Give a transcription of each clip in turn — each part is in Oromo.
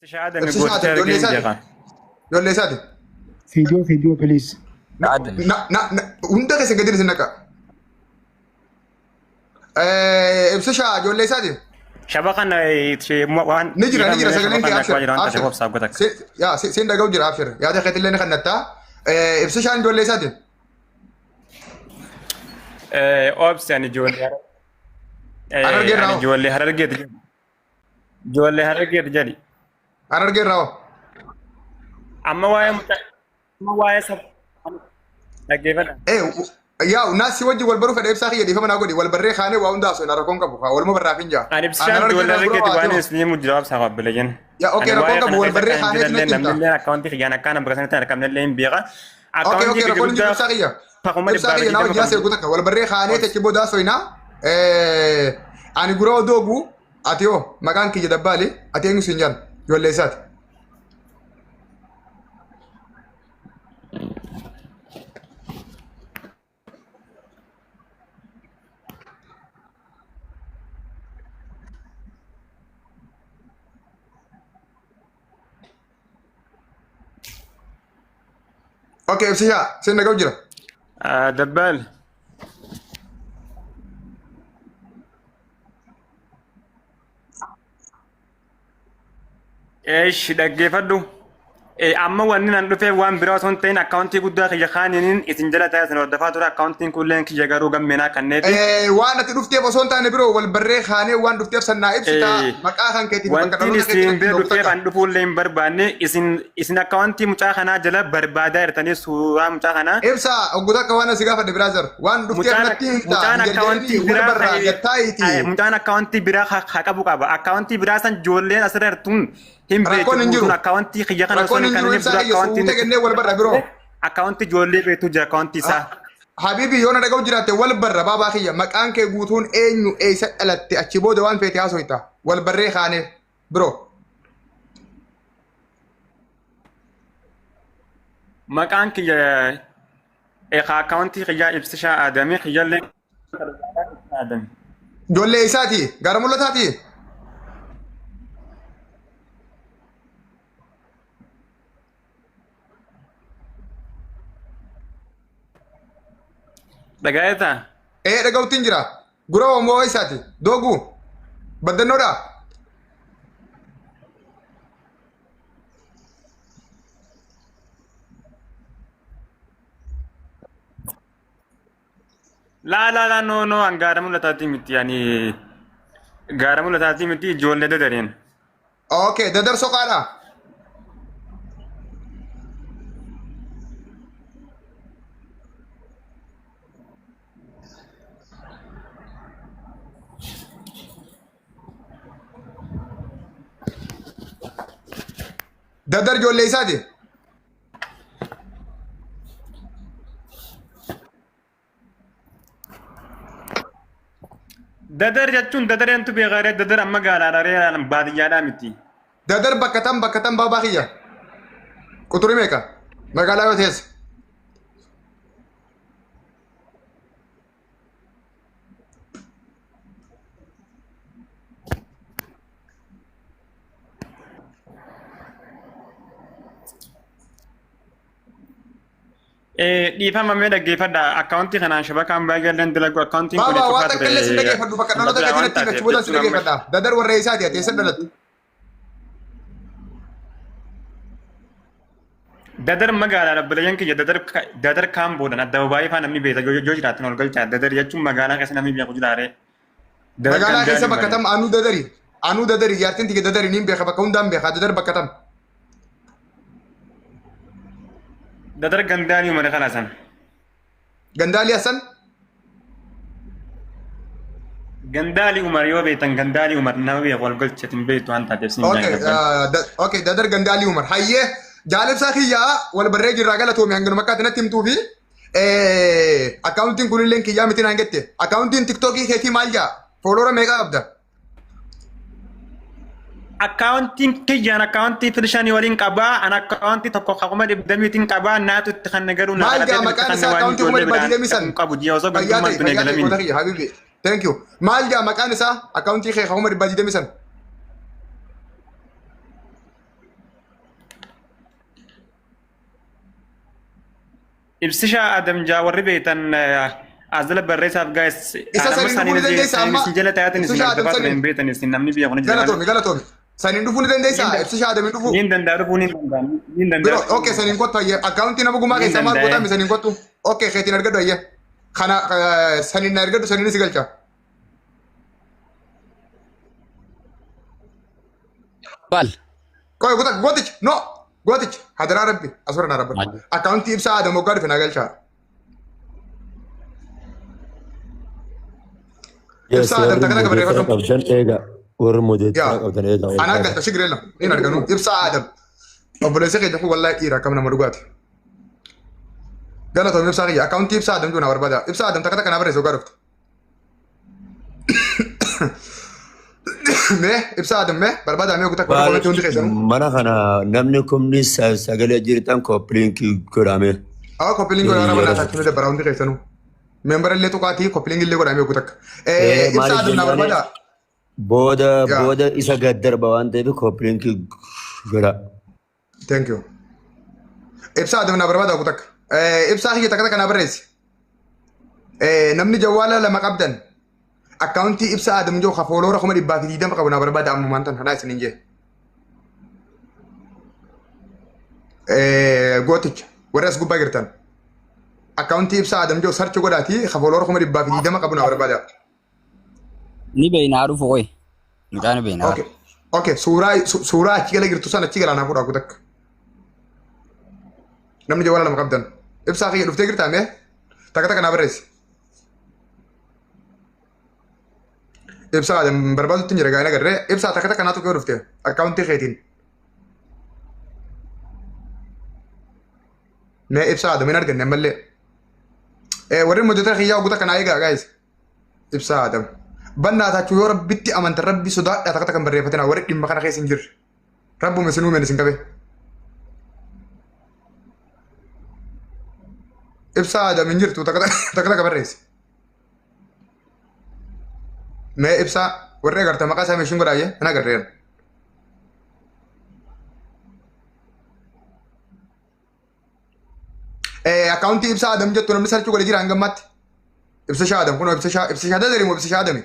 شهادة نفس نقول شهادة يقول لي ترجم سادي دقة يقول لي سادي فيديو بليز. عندك سجدين سنك ابسشا يقول لي سادي شبكنا وان نجرا سجلين كي أنت شباب ابشر سابقتك يا سين دقو جرا ابشر يا ده خيت اللي نخنتا ابسشا يقول لي سادي أوبس يعني جولي أنا رجع يعني راو. جولي هرجع جولي هرجع جدي انا رجع راو أما واي سب أجيبنا يا ناس وجه والبرو في الابسا خي دي فما نقولي والبري خانه واوندا سو نركون كبو ولا ما برافين جا أنا بس جولي هرجع وأنا اسمي مجرب سحب بلجن يا اوكي ركون كبو والبري خانه من اللي أكاونتي خيانة كان بقصنا ترى كم اللي بيجا اوكي ركون جي ابسا خي ابسا خي ناو جاسي قلت لك والبري خانه تكبو دا سوينا اني غرو دوغو اتيو مكان كي جدبالي اتيو سنجان يقول لي سات اوكي ابسشا سين دقو جرا دبال ايش دقيفدو اما واننا ندفع وان براسون تين اكاونتي قد خي خانين اسنجلا تاسن ودفاتور اكاونتين كلن كي جغرو غمنا كنيتي وانا تدفتي بصون تاني برو والبري خانه وان دفتي سنا ابستا مقا خان كيتي وانتي سين بيرو تيف عند فول لين برباني اسن اكاونتي مچا خنا جلا بربادا ارتني سورا مچا خنا ابسا اوغدا كوانا سيغا فدي برازر وان دفتي نتي مچان اكاونتي برا جتايتي مچان اكاونتي برا خاقبو قبا اكاونتي براسن جولين اسررتون هم ركون بيتو اكاونتي خي خنا سون كان اكاونتي والبرا برو اكاونتي جولي بيتو جا اكاونتي سا حبيبي يونا دغو جراتي والبرا بابا خيا مكان كي غوتون اينو اي سالتي اتشبو دوان فيتي هاسويتا والبري خانه برو مكان كي اكاونتي خي ابسشا ادمي خي لين ادمي جولي اساتي غارمولتاتي دغايتا دغو تنجرا غرو مو اساتي دوغو بدنودا لا نو انغارم لتاتي متي يعني غارم لتاتي متي جولد درين اوكي ددر سوقالا ددر جولي اساتي ددر جچون ددر انت بغير ددر اما غالا ري باديادا متي ددر بكتم بابا خيا كتوري ميكا مغالا يوتيس ديفما مي دغيفدا اكاونتي خنا شبكان باغلن دلغو اكاونتي بابا واتا كل سندغي فدو بكدلو دغي تي نتي بودا سندغي فدا ددر وريساتي تي سدلت ددر مغالا ربلين كي ددر كام بودن ادباي فانمي بيتا جوجرات نولغل چا ددر يچو مغالا كسنمي بيا كجداري مغالا كيسا بكتم انو ددري يارتين تي ددري نيم بيخ بكون دام بيخ ددر بكتم ددر غنداني من خلاصن غندالي حسن غندالي عمر يو بيتن غندالي عمر نوي والغل چتن بيتو انت دسين اوكي ددر غندالي عمر حيه جالب ساخيا والبريج الراجله تو مي مكات نتيم تو في اكاونتين كل لينك يا متين انجت اكاونتين تيك توك هيتي مالجا فولور ميغا ابدا اكاونتين كيان اكاونتي فلشاني ولين قبا انا اكاونتي تكو خقمه دميتين قبا ناتو تخنغرو مالجا مكان اكاونتي كل بدي ميسن قبو جيوسو بما بنغلمين حبيبي ثانك يو مالجا مكان اكاونتي خي خقمه بدي ميسن ibsisha Adam Jawari beetan azala barreessaaf gaa'es Isa saniin dhufuu ni dandeessaa amma? isin jala taa'atin isin Ibsisha Adam hordofaa saniin. turan beetan isin namni biyya kana jiran. Galatoomi. Saniin dhufuu ni dandeessaa? Ibsisha Adamiin dhufuu? Niin danda'a dhufuu niin danda'a. Niin Biro, danda'a. okay, saniin kottu ayya. Akkaawuntii nama gumaa keessaa maal Danda'e. godhame saniin kottu? Okay, keetiin argadhu ayya. Kana saniin na argadhu saniin si galcha. Bal. Koy gootichi, no, gootichi. Hadaraa rabbi, asura na rabbi. Maali? Akkaawuntii ibsaa Adam waggaa dhufe na galcha. Ibsa Adam takka takka barreeffadhu. qabdan eega warra moodeetti Yaa, qabdan eega. anaa galcha shigireella. Niin arganu. Ibsaa Adam. Obboleessa keenya kun wallaahi dhiira akkam nama dhugaati. Galatoom ibsaa kiyya. Akkaawuntii ibsaa Adam joona barbaada. Ibsaa Adam takka takka na barreessa waggaa dhufte. Mee ibsaa Adam mee barbaada mee kutaa kutaa kutaa hundi keessanuu. Mana kana namni kumni sagalee jirtan koppiliinkii godhame. Awa koppilingi godhaa nama naata akkuma dabbara hundi keessanuu. Meembara illee tuqaatii koppilingi illee godhaa mee kutaa. Ibsaa Adam na barbaada. Booda isa gaddarba waan ta'eef koppiliinkii godha. Thank you. Ibsaa Adam na barbaada kutaa. Ibsaa kiyya takka takka na barreessi. Namni jawwaala lama qabdan. Akkaawuntii ibsaa Adam joo kafooloora 220 qabu na barbaada ammumaan tan hanaa isiniin jee. Gooticha warri as gubbaa jirtan. Akkaawuntii ibsaa Adam joo sarchi godhaatii kafooloora 220 qabu na barbaada. Ni beeknaa dhufu qoy. Mucaan beeknaa. Okay. Okay, suuraa achi gala jirtu sana achi galaa naa fuudhaa kutaa. Namni jawwaala lama qabdan. Ibsaa kiyya dhuftee jirtaa mee? Takka takka na barreessi. Ibsaa Adam barbaadutti hin jira gaa'ela garree. Ibsaa takka takka naatu kee dhufte. Akkaawuntii keetiin. Mee ibsaa Adam hin arganne ammallee. Warri moodeetara kiyyaa guutaa kanaa eegaa gaa'is. Ibsaa Adam. Bannaa taachuu yoo rabbitti amanta rabbi sodaadhaa takka takka hin barreeffatina warri dhimma kana keessa hin jirre. Rabbuma isin uumeen isin qabe. Ibsaa Adam hin jirtu takka takka barreessi. Mee ibsaa warri agarta maqaa isaa meeshiin godhaayyee hin agarreen. Akkaawuntii ibsaa Adam jettu namni sarchuu godhe jira hangammaatti. Ibsa Adam kunoo ibsa dadariimoo ibsa Adami.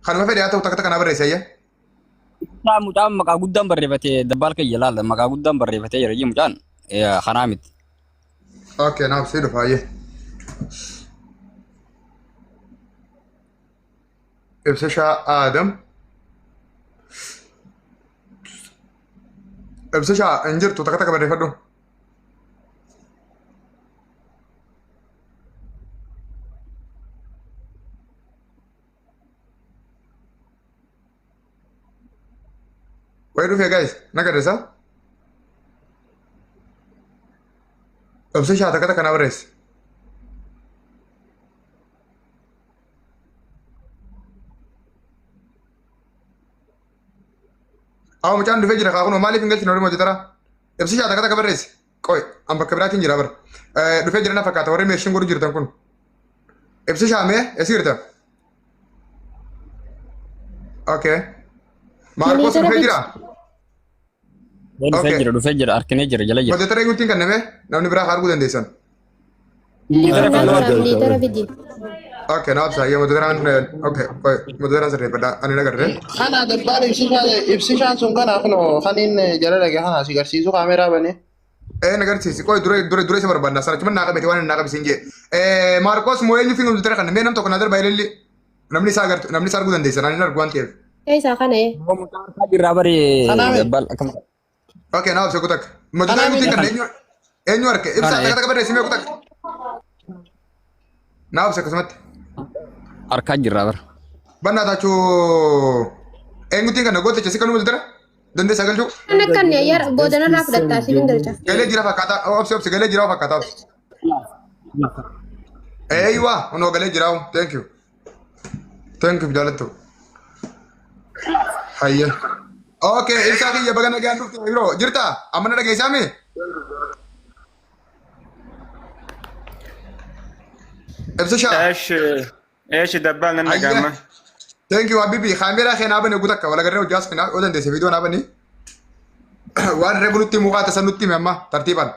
Kanuma fedhe haa ta'u takka takka naa barreessi ayya. Mucaan maqaa guddaan barreeffatee dabbaal kee jalaala maqaa guddaan barreeffatee jira mucaan kanaa miti. Okay, naaf sii dhufa ayya. Ibsa Adam. Ibsa hin jirtu takka takka barreeffadhu. Wayi dhufee guys, nagarreessa? Ibsa takka takka na barreessi. Awa mucaan dhufee jira kaakunoo maaliif hin galchine warri moodeetara? Ibsa takka takka barreessi. Qoy, an bakka biraatiin jira bara. Dhufee jira na fakkaata warri meeshiin godhu jirtan kun. Ibsa mee eessa jirta? Okay. Maarkos dhufee jira? Dhufee jira harkinee jira jala jira. Moodeetara eeguutiin kan namee namni biraa arguu dandeessan. Liidara fidi. Okay, naaf saa yoo moodeetaraan moodeetaraan sirreeffadha ani nagarree. Kana dabbaal ibsishaan sun kanaaf no kaniin jala dhage kana si garsiisu kaameraa bane. Nagarsiisi qoy dure isa barbaadna sana cuma naaqabete waan naaqabisi hin jee. Maarkos moo eenyu fi moodeetara kana mee nam tokko naa darba ilaalli namni isaa arguu dandeessan ani argu waan ta'eef. Eessa kana Mucaan harkaa jirraa baree dabbaal akkam. Okay, naaf see kutak. Moodeetara eeguutiin kan eenyu harke ibsaa takka takka barreessi mee kutak. Naaf see akkasumatti. Harkaa jirraa bara. Bannaa taachuu eenyutiin kan gooticha si kan moodeetara dandeessaa galchuu. Kan akkanne yar boodana irraa fudhattaa si galcha. Galee jira fakkaata obsi galee jira fakkaata obsi. Eeywa onoo galee jira thank you. Thank you jaalattu. Hayya. Okay, ibsaa kiyya baga nagaan dhufte biroo jirta amma na dhageessaa mee? Ibsa Eesh dabbaan nan dhagaama. Thank you Habibi. Kaameraa kee naa bane guutakka wala garee hojii as oo dandeesse viidiyoo naa bane. Waan reebu nutti mukaa tasan nutti hime amma tartiibaan.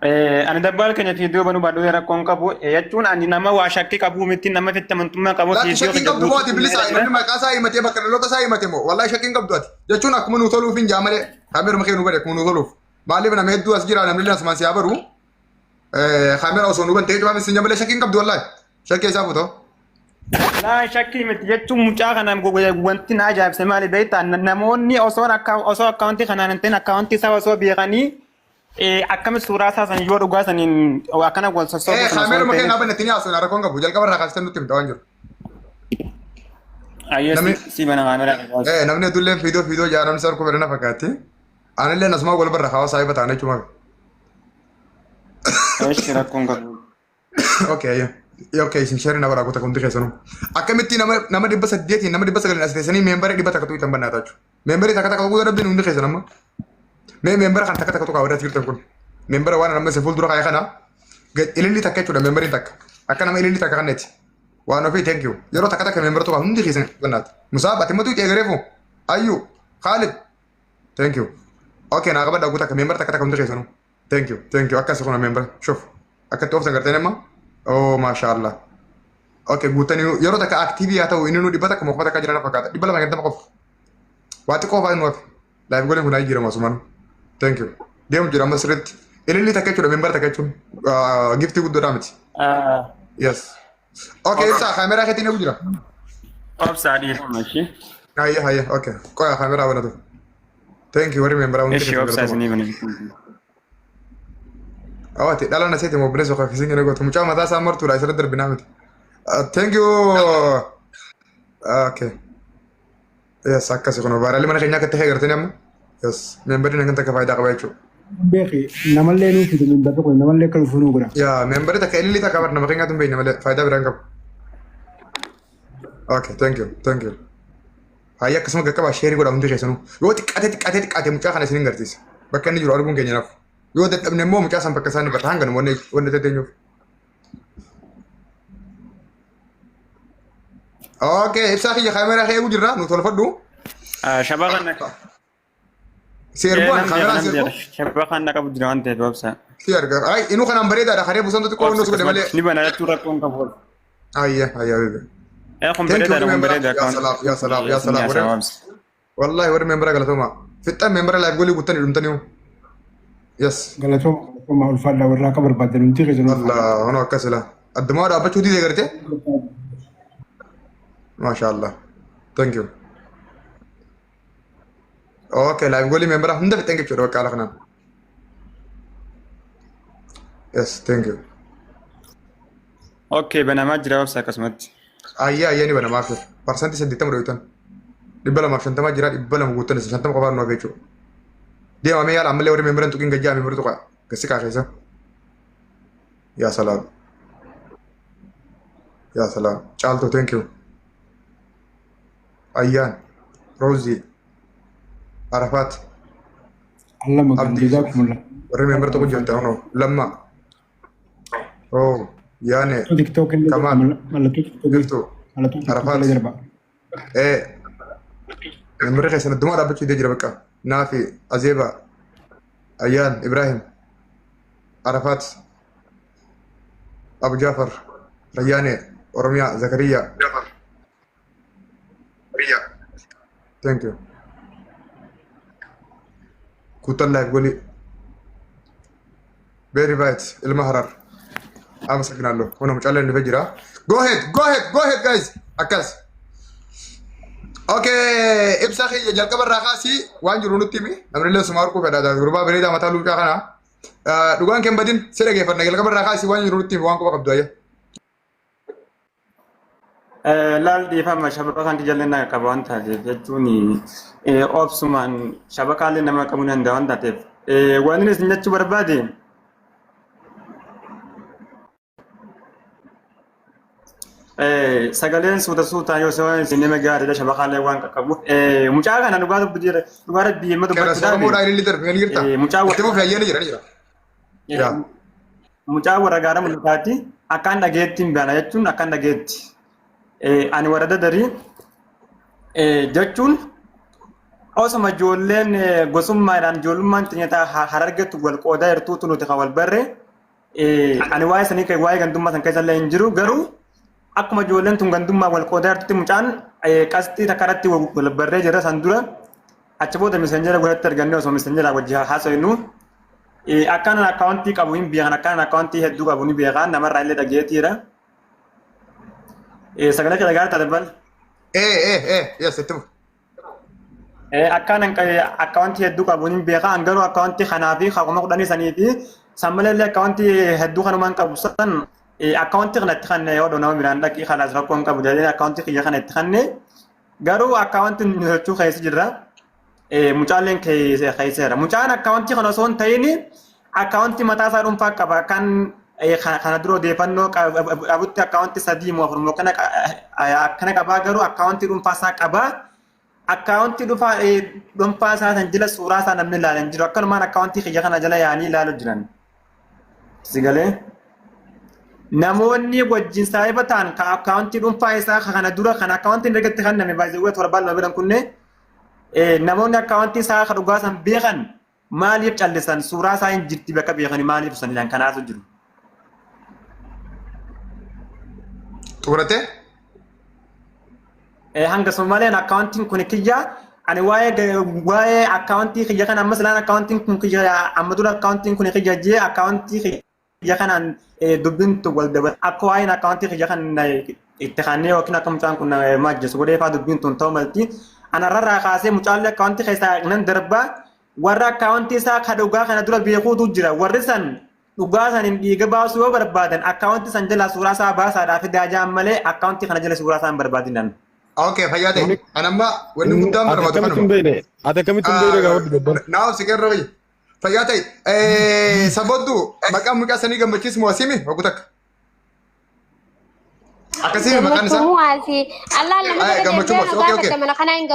Ani dabbal keenya fiidiyoo banuu baaduu rakkoon qabu jechuun ani nama waa shakkii qabu miti nama fitti amantummaa qabu Laakiin shakkiin qabdu moo ati bilisa namni maqaa isaa himatee bakka dhaloota isaa himate moo wallahi shakkiin qabdu ati jechuun akkuma nuu toluuf hin jaamalee kaameera makee nuu bade akkuma nuu toluuf maaliif nama hedduu as jira namni asumaan siyaa baru kaameera osoo nuu bantee cufaafis hin jaamalee shakkiin qabdu wallahi shakkii isaa butoo. Laa shakkii miti jechuun mucaa kana wanti na ajaa'ibse maali beektaa namoonni osoo akkaawuntii kanaan hin ta'in akkaawuntii isaa osoo beekanii akkamitti suuraa isaa san yoo dhugaa saniin akkana wal sossoobu. Kaameera makee naa banatti ni haasoo rakkoon qabu jalqaba irraa kaasitee nutti himta waan jiru. Ayyees si bana kaameera. Namni hedduullee fiidiyoo jaaramni sarkuu fedhana fakkaatti. Anillee asuma wal barra hawaasa haifa taane jechuudha. Eeshi rakkoon qabu. Okay, okay, isin shari na bara kuta kunti keessanuu. Akkamitti nama 800 nama 900 as teessanii meembara 100 takka tuutan bannaata jechuudha. Meembari takka takka guddaa rabbiin hundi keessan amma. Meembara kan takka takka tuukaa wadaatti jirtan kun. Meembara waan nama isa fuuldura kaayee kana ililli takka jechuudha meembariin takka. Akka nama ililli takka kanneeti. Waan ofii thank you. Yeroo takka takka meembara tuukaa hundi keessan bannaata. Musaab ati matu eegareefu. Ayyu Khalid. Thank you. Okay, naa qabadha guutaa meembara takka takka hundi keessanuu. Thank you. Akkas kuna meembara. Shuf. Akka tooftan gartee nama. Oh, mashallah. Okay, guutanii yeroo takka aktiivii haa ta'u inni nu dhibba takka moofama takka jiran fakkaata. Dhibba lama gantama qofa. Waati qofaa nu hafe. Laayif goleen kun jira masumaan. Thank you. Deemu jira amma sirriitti. Ililli takka jechuudha meembara takka jechuun giftii guddoodhaa miti. Yes. Okay, ibsaa kaameraa keetiin eegu jira. Obsaa dhiifama ishee. Hayya. Okay. Qoyaa kaameraa banatu. Thank you warri meembaraa hundi. Ishee obsaa isinii banatu. Awati dhala na seete mo bleso ka fisinge nego to mucha mata sa mortu la isra darbina mit. Thank you. Okay. Yes, akka se kono barali mana kenya ka tehe gartani amma. Yes, member ni nganta ka faida ka baichu. Beeki namalle nu fitu min dafa ko namalle kal funu gura. Ya, member ta ka illi ta ka bar na kenya tum be namalle faida biran ka. Okay, thank you. Hayya kasuma ga ka ba share goda hundi kesanu. Yo tikate mucha kana sinin gartis. Bakka ni juro argun kenya naf. Yoo dadhabne immoo mucaa san bakka isaanii barra hanga namoonni wanni tateenyuuf. Okay, ibsaa kiyya kaameraa kee eegu jirra nu tolfadhu. Shabaqa naka. Seerbuun kaameraa seerbu. Shabaqa naka bu jira waan ta'eef obsa. Si arga. Ay inuu kanaan bareedaadha karee busantooti qoo inni osoo godhe malee. Ni banatu rakkoon qabu. Ayya. Kun bareeda. Ya salaam. Wallahi warri meembara galatooma. Fixxaan meembara laayif golii guuttanii dhumtanii. Yes. Galatoma ulfaadha warraa ka barbaadan nuti keessanuu. Allah, hono akkasila. Addumaa dhaabbachuu diidee gartee? MashaAllah. Thank you. Okay, live golii meembara hunda fixxeen jechuudha bakka haala kanaan. Yes, thank you. Okay, banamaa jira obsa akkasumatti. Ayya ni banamaa fi parsantii 80 dho'itan. 250 jira 200 guutan 50 qofaan nu hafe jechuudha. Dia mami yala amale ori memberan tukin gajah member tu kak kesika kaisa. Ya salam. Chalto thank you. Ayyan, Rosie, Arafat. Allah makan jazakumullah. Ori member tu kunjung tahu no. Lama. Oh, yani. TikTok ini Kamal. Gitu. Arafat. Member kaisa naduma dapat cuci dia jerabaka. Nafi, Azeba, Ayan, Ibrahim, Arafat, Abu Jafar, Rayane, Oromia, Zakaria. Thank you. Kutan live goli. Very right, Ilmaharar. I'm Sagnalo. One of Challenge Vejira. Go ahead, guys. Akas. Okay, ibsa kiyya jalqaba irraa kaasii waan jiru nutti himi namni illee suma harkuu fedha gurbaa bareedaa mataa luucaa kana dhugaan kee badin si dhageeffanna jalqaba irraa kaasii waan jiru nutti himi waan quba qabdu ayya. Laal dhiifama shabaqa kan jallinna qaba waan taateef jechuun obsumaan shabaqaallee nama qabuu danda'a waan taateef waan inni isin jechuu barbaade sagaleen suuta yoo ta'u sinema gaariidha shabaqaalee waan qaqqabu mucaa kana dhugaa rabbii himma dubbachuu Kera mudaa ililli darbe ni jirta. Itti fufi ayyaana jira. Mucaa warra gaara mul'ataati akkaan dhageetti hin baana jechuun akkaan dhageetti ani warra dadarii jechuun osoma ijoolleen gosummaadhaan ijoollummaan xinyataa harargetu wal qoodaa jirtuutu nuti kan wal barre ani waa'ee sanii kan waa'ee gandummaa san keessa illee hin jiru garuu akkuma ijoolleen tun gandummaa wal qoodaa jirtutti mucaan qasxii takka irratti wal barree jira san dura achi booda misenjera godhatti argannee osoo misenjera wajji haasofnu akkaan akkaawuntii qabu hin beekan akkaan akkaawuntii hedduu qabu ni beekan namarraa illee dhageetiira sagalee kee dhagaara taate yes itti akkaan akkaawuntii hedduu qabu ni beekan garuu akkaawuntii kanaa fi haquma kudhanii sanii fi sammalee illee akkaawuntii hedduu kanumaan qabu san akkaawuntii kanatti kanne yoo nama biraan dhaqii kanaas rakkoon qabu jedhee akkaawuntii kiyya kanatti kanne garuu akkaawuntiin hojjechuu keessa jirra mucaaleen keesseera mucaan akkaawuntii kana osoo hin ta'in akkaawuntii mataa isaa dhuunfaa qaba kan kana dura odeeffannoo qabutti akkaawuntii 3 moo 4 kana akkana qabaa garuu akkaawuntii dhuunfaa isaa qaba akkaawuntii dhuunfaa isaa san jala suuraa isaa namni ilaalan jiru akkanumaan akkaawuntii kiyya kana jala yaanii ilaaluu jiran sigalee namoonni wajjin saayiba ta'an ka akkaawuntii dhuunfaa isaa kana dura kan akkaawuntiin ergatti kan name baay'ee torbaan lama biran kunne namoonni akkaawuntii isaa kan dhugaa san beekan maaliif callisan suuraa isaa hin jirti bakka beekanii maaliif sanidhaan kanaatu jiru. Xurate? Hanga Somaaleen akkaawuntiin kun kiyya ani waa'ee akkaawuntii kiyya kan ammas laan akkaawuntiin kun kiyya amma dura akkaawuntiin kun kiyya jee akkaawuntii kiyya kanaan dubbintu wal dabal akka waa'een akkaawuntii kiyya kan itti kannee yookiin akka mucaan kun maajjesu godhee faa dubbintuun ta'u malti anarraa kaasee mucaallee akkaawuntii keessaa nan darbaa warra akkaawuntii isaa ka dhugaa kana dura beekuutu jira warri san dhugaa san hin dhiiga baasuu yoo barbaadan akkaawuntii san jala suuraa isaa baasaadhaaf daajaan malee akkaawuntii kana jala suuraa isaa hin barbaadinan. Okay, fayyade. Anamma wanni guddaan barbaadu kanuma. Ate kamitti hundee gaa waddu dabban. Naaf sigarra wayyi. Fayyade. Saboddu maqaan mucaa sanii gammachiis moo asimi hogu takka. Akkasii maqaan isaa. Allah lama gammachuu mos. Okay, okay.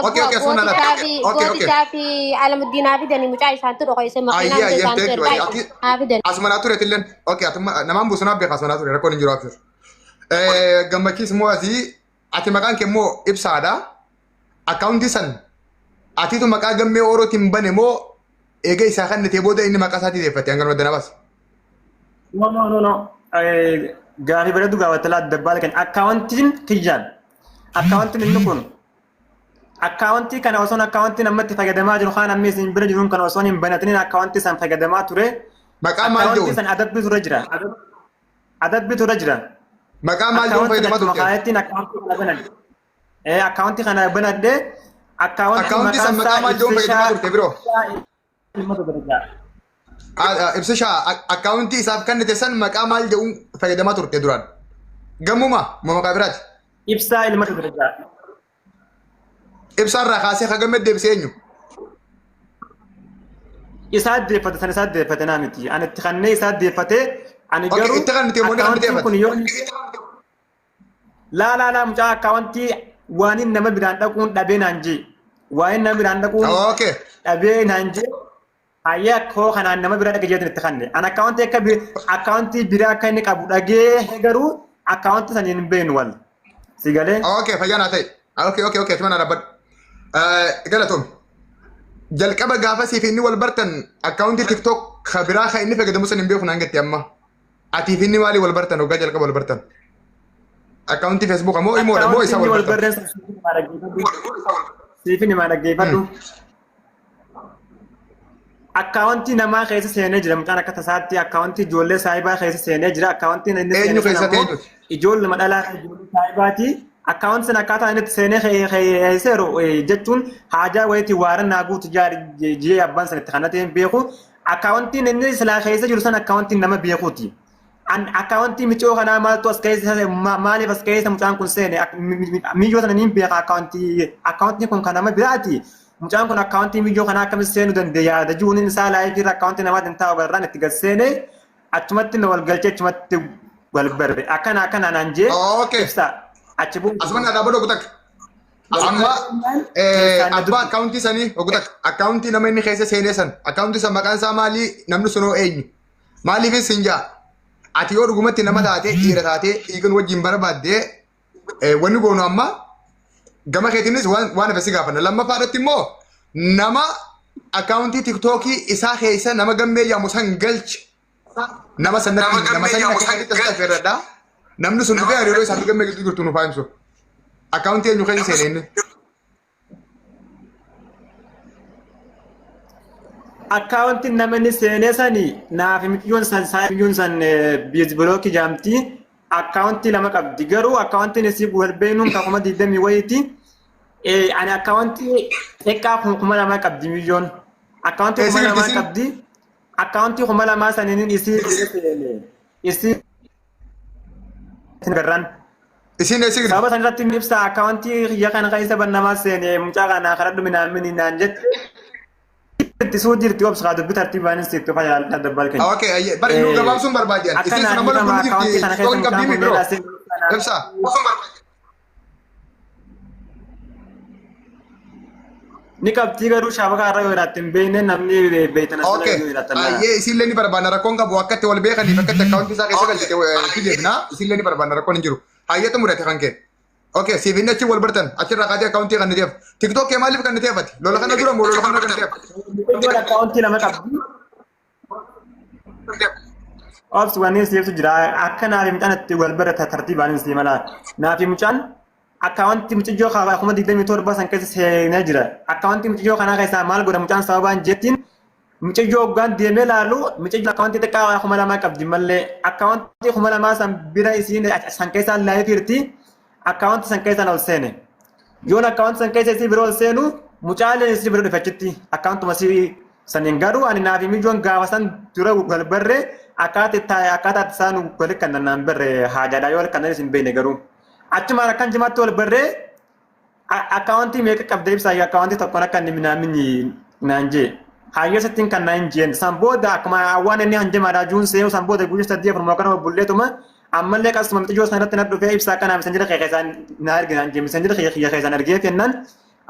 Okay, okay, sona la. Okay, okay. Fi Alamuddin Abidani mucaa isaan tu dhokoo isee maqaan isaan tu Asmanaa ture tilleen. Okay, atuma namaan busunaa beeka asmanaa ture rakkoon hin jiru absir. Gammachiis moo asii ati maqaan kee immoo ibsaadha. Akkaawuntii san atiitu maqaa gammee oorootiin bane moo eega isaa kan netee booda inni maqaa isaatii deeffate hanga nama danabaas. No. Gaarii bareedu gaawwatalaa dabbaa kan akkaawuntiin kiyyaan akkaawuntiin inni kun akkaawuntii kana osoo akkaawuntii namatti fayyadamaa jiru kaan ammees hin bira jiruun kana osoo hin banatiniin akkaawuntii san fayyadamaa ture. Maqaa maal jedhu? Akkaawuntii san adabbii ture jira. Maqaa maal jedhu fayyadamaa turte? Maqaatiin akkaawuntii kana banadde. Akkaawuntii kana banadde akkaawuntii san maqaa maal jedhu fayyadamaa turte biroo? Ibsishaa akkaawuntii isaaf kennite san maqaa maal jedhu fayyadamaa turte duraan? Gammuma moo maqaa biraati? Ibsaa ilma dubarataa. Ibsaarraa kaasee hagam deebisee eenyu? Isaa deeffate san isaa deeffate naa miti. Ani itti kannee isaa deeffate ani garuu itti kannite moo akkaawuntiin kun yoo laa mucaa akkaawuntii waan inni nama biraan dhaquun dhabee naan jee. Waan inni nama biraan dhaquun dhabee naan jee. Ayyaa koo kanaan nama bira dhagee jeetiin itti kanne. An akkaawuntii biraa akka inni qabu dhagee garuu akkaawuntii saniin hin beeknu wal. Si galee? Okay, fayyaanaa ta'e. Okay, tuma na rabbadhu. Galatoom. Jalqaba gaafa siif inni wal bartan akkaawuntii TikTok ka biraa ka inni fayyadamu san hin beeku naan getti amma. Atiif inni maalii wal bartan hoggaa jalqaba wal bartan? Akkaawuntii Facebook moo imoodha moo isa wal bartan? Siif inni maa dhaggeeffadhu. Akkaawuntii namaa keessa seenee jira mucaan akka tasaatti akkaawuntii ijoollee saayibaa keessa seenee jira akkaawuntiin inni eenyu keessa ta'e ijoollee madhalaa ijoollee saayibaati akkaawuntii sana akkaataa inni seenee seeru jechuun haajaa wayitii waaran naaguutu jee abbaan sana itti kanatee beeku akkaawuntiin inni silaa keessa jiru sana akkaawuntiin nama beekuuti. Akkaawuntii miccoo kanaa maaltu as keessa maaliif as keessa mucaan kun seene miyyoo sana niin beeka akkaawuntiin kun kan nama biraati. Mucaan kun akkaawuntii miyyoo kanaa akkamitti seenuu dandeenya yaada juun isaa laayifii akkaawuntii namaa hin taa'u garraan itti galseene achumatti na walgalchee achumatti wal barbe akkana naan jee ibsa achi bu'u. Asumaan aadaa bada ogutak. Amma abbaa akkaawuntii sanii ogutak akkaawuntii nama inni keessa seenee san akkaawuntii san maqaan isaa maalii namni sunoo eenyu maaliifis hin jaa ati yoo dhugumatti nama taatee dhiira taatee dhiigan wajjin barbaaddee wanni goonu amma gama keetiinis waan hafe si gaafanna lammaffaadhatti immoo nama akaawuntii tiktokii isaa keessa nama gammee yaamu san galche nama sanatti nama sani akka kanatti tasgafeerradha namni sun dhufee hariiroo isaa gammee gidduu jirtu nuuf haimsu akaawuntii eenyu keessa seenee Akaawunti namni seenee sani naaf miliyyoon san biizbilooki jaamti akaawunti lama qabdi garuu akaawuntiin isii walbeenuun kakuma 20 wayiiti ani akaawunti xiqqaa 2,000 qabdi miliyyoon akaawunti 2,000 qabdi akaawunti 2,000 saniin isii garran isin eessi sababa sanirratti ibsa akaawunti xiyya kana keessa bannamaa seenee mucaa kana karadhu minaamin naan jette Tisuu jirti obsa kaa dubbi tartiibaan itti fayyadamu dabbal keenya. Okay, bari nu gabaabsuun barbaadiyan. Isin nama kun jirti toon qabdii mi biro. Ibsa. Ni qabdii garuu shaabaka irra yoo irratti hin beekne namni beektan asirra yoo irratti. Ayyee isinlee ni barbaanna rakkoon qabu akkatti wal beekaniif akkatti akkaawuntii isaa keessa galchite fideefna isinlee ni barbaanna rakkoon hin jiru. Hayyatu mudate kan kee. Okay, si finna achi wal bartan achirraa kaatee akkaawuntii kan niteef. TikTok kee maaliif kan niteefati? Lola kana dura moo lola kana kan niteef? Akkaawuntii lama qabdi. Obsi wanni siiftu jira akka naaf mucaan itti wal barata tartiibaan si mala. Naaf mucaan akkaawuntii mucayyoo kaabaa 27 san keessa seenee jira. Akkaawuntii mucayyoo kanaa keessaa maal godha mucaan sababaan jettiin mucayyoo hoggaan deemee laalu mucayyoo akkaawuntii xiqqaa 2,000 qabdi malee akkaawuntii 2,000 san bira isiin san keessaa laayif jirti. Akkaawunti san keessa ol seene yoon akkaawunti san keessa isii biroo ol seenu mucaaleen isii biroo dhufachitti akkaawuntuma isii saniin garuu ani naaf miliyyoon gaafa san dura wal barree akkaataa isaan walitti kan nannaan barree haajaadhaa yoo kan isin beekne garuu achumaan akkan jimaatti wal barree akkaawuntii meeqa qabda ibsaa akkaawuntii tokkoon akka inni minaaminni naan jee hayyeessattiin kan naan jeen san booda akkuma waan inni hanjamaadhaa juun seenu san booda guyyaa 8 afurmaa kana bulleetuma ammallee qasuma mixijoo sanatti na dhufee ibsaa kana misanjira keessaan na arginaan jee misanjira keessaan argee kennan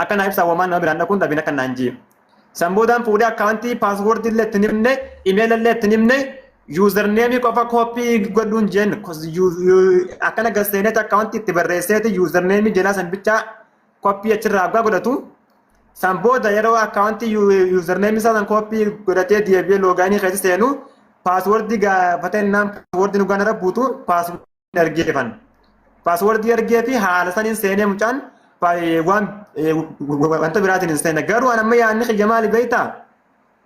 akka na ibsaa wamaan nama biraan dhaquun dhabin akka naan jee san boodaan fuudhee akkaawuntii paaswoordii illee itti himne imeela illee itti himne yuuzarneemii qofa kooppii godhuun jeen akkana gasseeneeti akkaawuntii itti barreesseeti yuuzarneemii jalaa san bichaa kooppii achirraa aggaa godhatu san booda yeroo akkaawuntii yuuzarneemii isaa san kooppii godhatee deebi'ee loogaanii keessa seenu paaswoordii gaafatee naan paaswoordii nu gaana rabbuutu paaswoordii argeefan. Paaswoordii argee fi haala saniin seenee mucaan wanta biraatiin hin seenne garuu an amma yaadni xiyya maali beektaa?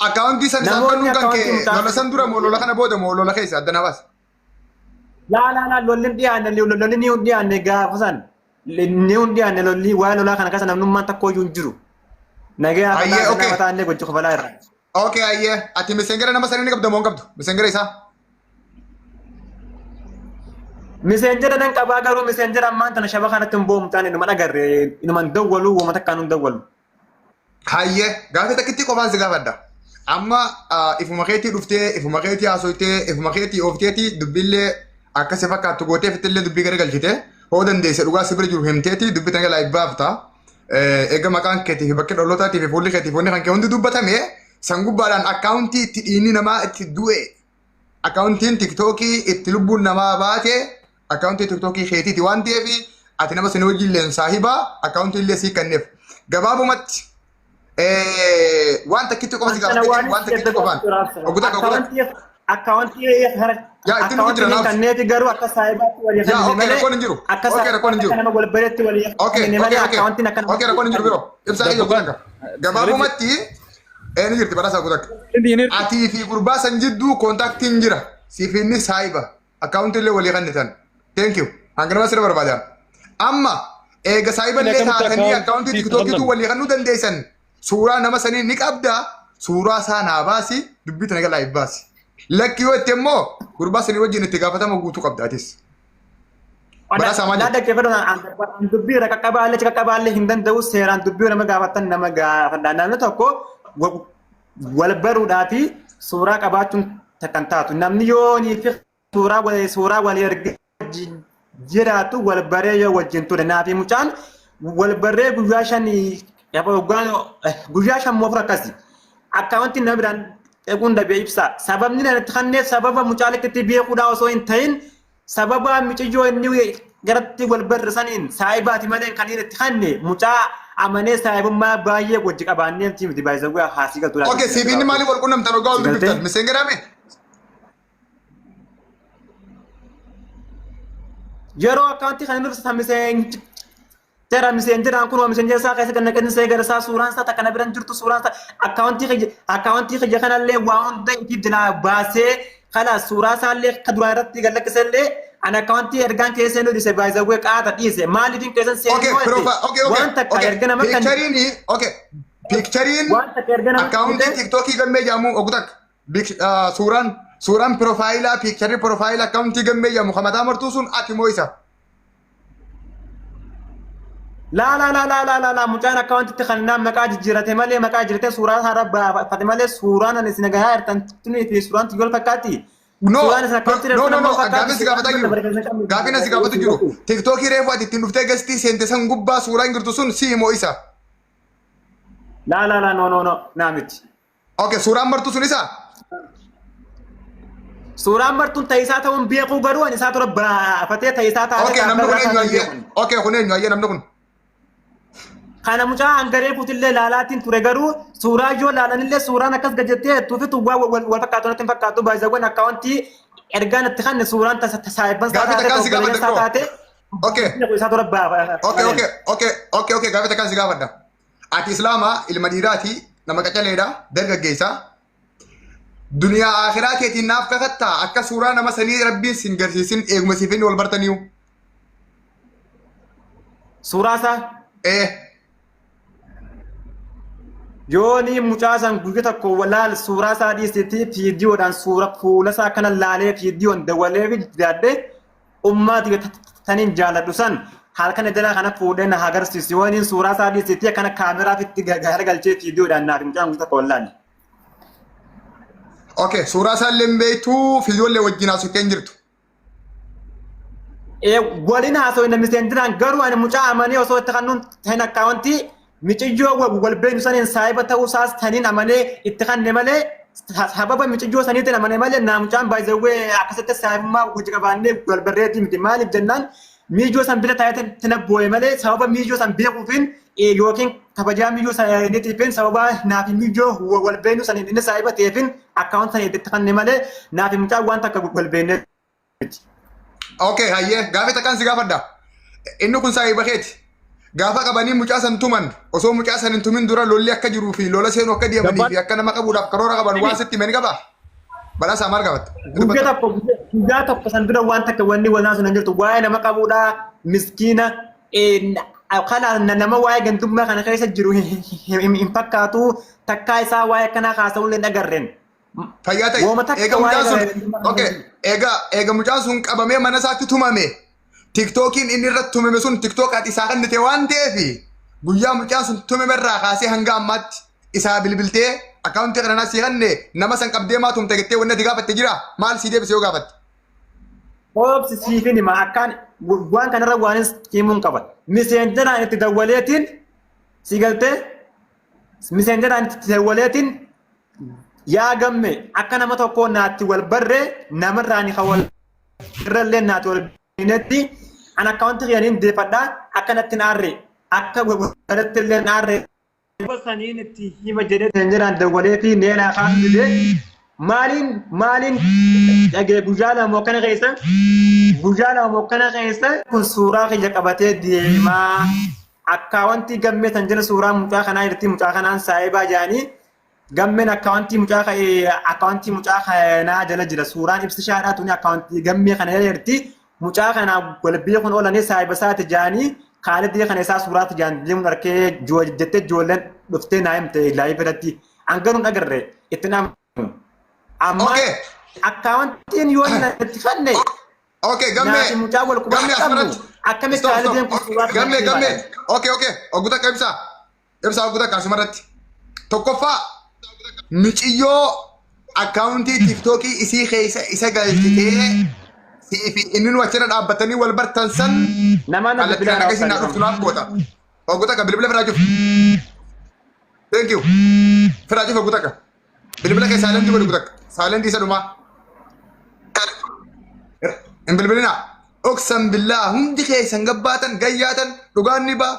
Akkaawuntii san isaan fannuu kan kee lola san dura moo lola kana booda moo lola keessa adda nabaas? Laa lolli ni hin dhiyaanne gaafa san ni hin dhiyaanne lolli waa lolaa kana keessa namnummaan tokko iyyuu hin jiru. Nagee haala mataa illee gochi kofalaa irra. Okay, ayyee ati misengera nama sanii ni qabda moo hin qabdu? Misengera isaa? Miseenjera dan qabaa garuu miseenjera ammaan tana shaba kanatti hin boomtaan inuma dhagarre inuma hin dawwalu wama takkaan hin dawwalu. Hayyee gaafa takkitti qofaan si gaafadha. Amma ifuma keetii dhuftee ifuma keetii haasoytee ifuma keetii oofteetii dubbillee akkasi fakkaattu gootee fittillee dubbii gara galchite hoo dandeesse dhugaa si bira jiru himteetii dubbii tanga laa ibbaafta. Eega maqaan keetii fi bakki dhalootaatiif fi fuulli keetii fi wanni kan kee hundi dubbatame san gubbaadhaan akkaawuntii itti dhiinni namaa itti du'e akkaawuntiin tiktookii itti lubbuun namaa baate akkaawuntii tiktookii keetiiti waan ta'eef ati nama sanii wajjin illee saahibaa akkaawuntii illee sii kenneef gabaabumatti waan takkitti qofa si gaafatee waan takkitti qofaan ogutaa akkaawuntii kanneeti garuu akka saahibaatti walii kan malee rakkoon hin jiru okay rakkoon hin jiru nama wal bareetti walii akkaawuntiin akkana okay rakkoon hin jiru biroo ibsaa iyyo gudanka gabaabumatti ni jirti barasaa gudanka atii fi gurbaa san jidduu kontaaktiin jira siifinni saahiba akkaawuntii illee walii kannitan thank you hanganama sirra barbaadan amma eega saahiba illee taatanii akkaawuntii tiktookiitu walii kannuu dandeessan suuraa nama sanii ni qabda suuraa isaa naa baasi dubbii tana galaa ibbaasi lakki yoo itti immoo gurbaa sanii wajjin itti gaafatama guutuu qabda atis. Dubbii qaqqabaallee hin danda'u seeraan dubbii nama gaafatan nama gaafadha namni tokko wal baruudhaa fi suuraa qabaachuun kan taatu namni yoo suuraa walii erga jiraatu wal baree yoo wajjin ture naafi mucaan wal baree guyyaa shan moofra akkasi akkaawuntiin nama biraan eeguun dhabee ibsa sababni natti kanneen sababa mucaan itti beekuudhaa osoo hin ta'in sababa mucayyoo inni garatti wal barrisaniin saayibaati malee kan inni itti kanne mucaa amanee saayibummaa baay'ee wajji qabaannee miti baay'ee haasii galtu. Okay, sibiinni maaliif wal qunnamtan ogaa wal dubbiftan? Miseen gadaame? Yeroo akkaantii kan inni ibsatan miseen jiraan kun miseen isaa keessa kan naqanii seegara isaa suuraan isaa takka na biran jirtu suuraan isaa akkaantii kiyya kanallee waa hunda itti dilaa baasee kala suuraa isaallee kan duraa irratti gallakkisellee an akkaantii ergaan keessa inni dhise baay'ee qaata dhiise maaliifin keessa seenuu waan takka erga nama kan Picturein akkauntii TikTokii gammee jedhamu ogutak suuraan profaayilaa picturii profaayilaa akkauntii gammee jedhamu kamataa martuu sun ati moo isa? La mucaan akkauntiitti kan naan maqaa jijjiirate malee maqaa jijjiirate suuraa isaa baafate malee suuraan ani isin gahaa hirtan tuni suuraan tiyool fakkaatti. No, gaafin asi gaafatu jiru. TikTokii reefu ati ittiin dhuftee gastii seente san gubbaa suuraan jirtu sun si moo isa? La no naamiti. Okay, suuraan martu sun isa? Suuraan martuun ta'isaa ta'uun beekuu garuu ani isaa tura baafatee ta'isaa taa'ee. Okay, namni kun eenyu ayyee? Okay, kun eenyu ayyee namni kun? Kana mucaa hangaree kutillee laalaatiin ture garuu suuraa yoo laalanillee suuraan akkas gajettee tuufitu wal fakkaatu natti hin fakkaatu baay'ee akkaawwantii ergaan itti kanne suuraan saayiban isaa taate. Okay, gaafii takkaan si gaafadha. Ati islaamaa ilma dhiiraati nama qacaleedha dargaggeessa. Duniyaa akhiraa keetiin naaf kakattaa akka suuraa nama sanii rabbiin sin garsiisin eeguma siifin wal bartaniiyu. Suuraa isaa? Yooni mucaa san guyyaa tokko walaal suuraa isaa dhiisetti fiidiyoodhaan suura fuula isaa kana laalee fiidiyoon dawalee yaadde ummati taniin jaaladhu san halkan edela kana fuudhee na agarsiisu yooniin suuraa isaa dhiisetti akkana kaameraaf itti garagalchee fiidiyoodhaan naaf mucaan guyyaa tokko walaal. Okay, suuraa isaa illee beektuu fiidiyoollee wajjin haasofee hin jirtu. Waliin haasofee namiseen jiraan garuu ani mucaa amanee osoo itti kannuun ta'in akkaawwantii micijoo walbeenu saniin saayiba ta'uu isaas taniin amanee itti kanne malee sababa micijoo saniitiin amanee malee naamucaan baay'ee akkasitti saayibummaa hojii qabaannee walbarreetii miti maaliif jennaan miijoo san bira taa'ee tina boo'e malee sababa miijoo san beekuufiin yookiin kabajaa miijoo saniitiifin sababa naafi miijoo walbeenu saniin inni saayiba ta'eefin akkaawwan sanii itti kanne malee naafi mucaan waan takka walbeennee miti. Okay, hayyee gaafii takkaan si gaafadha. Inni kun saayiba keeti. Gaafa qabanii mucaa san tuman osoo mucaa san hin tumin dura lolli akka jiruu fi lola seenuu akka deemanii fi akka nama qabuudhaaf karoora qaban waan sitti meni qabaa? Badhaasaa maal qabatta? Guyyaa tokko san dura waan takka wanni walnaa sun hin jirtu waa'ee nama qabuudhaa miskiina kana nama waa'ee gandummaa kana keessa jiru hin fakkaatu takkaa isaa waa'ee kanaa haasa'uun hin agarreen. Fayyaa ta'e eega mucaan sun eega mucaan sun qabamee mana isaatti tumame. TikTokiin inni irratti tumame sun TikTok ati isaa kannite waan ta'eef guyyaa mucaan sun tumame irraa kaasee hanga ammaatti isaa bilbiltee akkaawuntii kanaa si kanne nama san qabdee maa tumte jettee wanni ati gaafatte jira maal si deebisee yoo gaafatte? Oobsi siifin hima akkaan waan kanarra waan himuun qaba. Miseenjeraan itti dawwaleetiin si galtee miseenjeraan itti dawwaleetiin yaa gamme akka nama tokkoo naatti wal barree namarraan wal irrallee naatti wal binetti an akkaawuntii kiyaniin deeffadhaa akkanatti naarree akka godhatti illee naarree. Saniin itti hima jedhee miseenjeraan dawwalee fi neelaa kaasudee maaliin dhagee guyyaa lama kana keessa kun suuraa kiyya qabatee deemaa akkaawuntii gammee san jala suuraa mucaa kanaa irratti mucaa kanaan saayibaa jedhanii gammeen akkaawuntii mucaa kanaa jala jira suuraan ibsishaadhaa tuni akkaawuntii gammee kana irratti mucaa kanaa walbii kun oolanii saayiba isaati jedhanii kaalidii kana isaa suuraatti jedhan deemuun arkee jettee ijoolleen dhuftee naa himte laayif irratti hanganuun agarre itti naam. Amma akkaawuntiin yoo itti fanne. Okay, gammee asirratti. Akkamitti kaalideen kun suuraa gammee. Okay, oguta ibsaa oguta kaasumarratti. Tokkoffaa miiciyyoo akkaawuntii TikTokii isii keessa isa galchitee fi inni nu achirra dhaabbatanii wal bartan san kallattii kana keessa naa dhuftu naaf goota. Oguta bilbila firaa jiru. Thank you. Firaa jiru oguta bilbila keessa saalentii godhu oguta. Saalentii isa dhumaa. Hin bilbilina. أقسم بالله هم دي خيسن قباتن قياتن رقان نبا